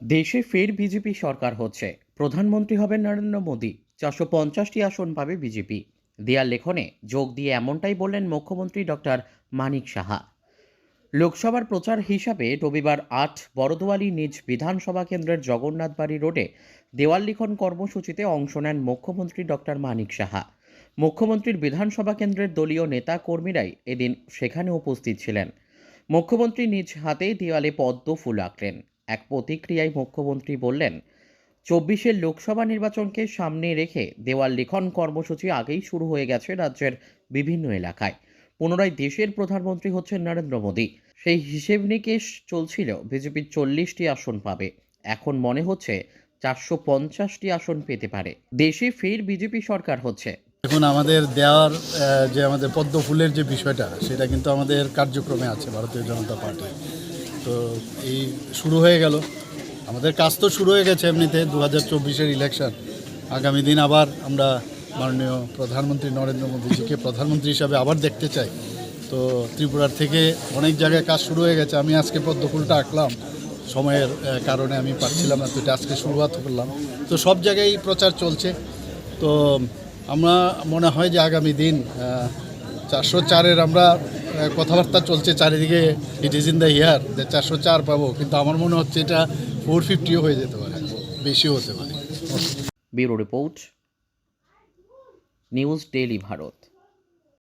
দেশে ফের বিজেপি সরকার হচ্ছে। প্রধানমন্ত্রী হবেন নরেন্দ্র মোদী। 450টি আসন পাবে বিজেপি। দেয়াল লেখনে যোগ দিয়ে এমনটাই বললেন মুখ্যমন্ত্রী ডক্টর মানিক সাহা। লোকসভার প্রচার হিসাবে রবিবার 8 বড়দোয়ালি নিজ বিধানসভা কেন্দ্রের জগন্নাথ বাড়ি রোডে দেওয়াল লিখন কর্মসূচিতে অংশ নেন মুখ্যমন্ত্রী ডক্টর মানিক সাহা। মুখ্যমন্ত্রীর বিধানসভা কেন্দ্রের দলীয় নেতা কর্মীরাই এদিন সেখানে উপস্থিত ছিলেন। মুখ্যমন্ত্রী নিজ হাতেই দেওয়ালে পদ্ম ফুল আঁকলেন। এক প্রতিক্রিয়ায় মুখ্যমন্ত্রী বললেন, 24-এর লোকসভা নির্বাচনকে সামনে রেখে দেওয়াল লিখন কর্মসূচি আগেই শুরু হয়ে গেছে রাজ্যের বিভিন্ন এলাকায়। পুনরায় দেশের প্রধানমন্ত্রী হচ্ছেন নরেন্দ্র মোদী। সেই হিসেব নিকেশ চলছিল বিজেপি 40টি আসন পাবে। এখন মনে হচ্ছে 450টি আসন পেতে পারে। দেশে ফের বিজেপি সরকার হচ্ছে। এখন আমাদের দেওয়ার যে আমাদের পদ্ম ফুলের যে বিষয়টা, সেটা কিন্তু আমাদের কার্যক্রমে আছে ভারতীয় জনতা পার্টি। তো এই শুরু হয়ে গেল, আমাদের কাজ তো শুরু হয়ে গেছে এমনিতে। 2024-এর ইলেকশন, আগামী দিন আবার আমরা মাননীয় প্রধানমন্ত্রী নরেন্দ্র মোদীজিকে প্রধানমন্ত্রী হিসাবে আবার দেখতে চাই। তো ত্রিপুরার থেকে অনেক জায়গায় কাজ শুরু হয়ে গেছে। আমি আজকে পদ্ম ফুলটা আঁকলাম, সময়ের কারণে আমি পারছিলাম না, তো এটা আজকে শুরুয়াত করলাম। তো সব জায়গায় প্রচার চলছে। তো আমরা মনে হয় যে আগামী দিন 404-এর আমরা কথাবার্তা চলছে চারিদিকে, it is in the year যে 404 পাবো, কিন্তু আমার মনে হচ্ছে এটা 450ও হয়ে যেতে পারে, বেশিও হতে পারে। Bureau report, news daily Bharat.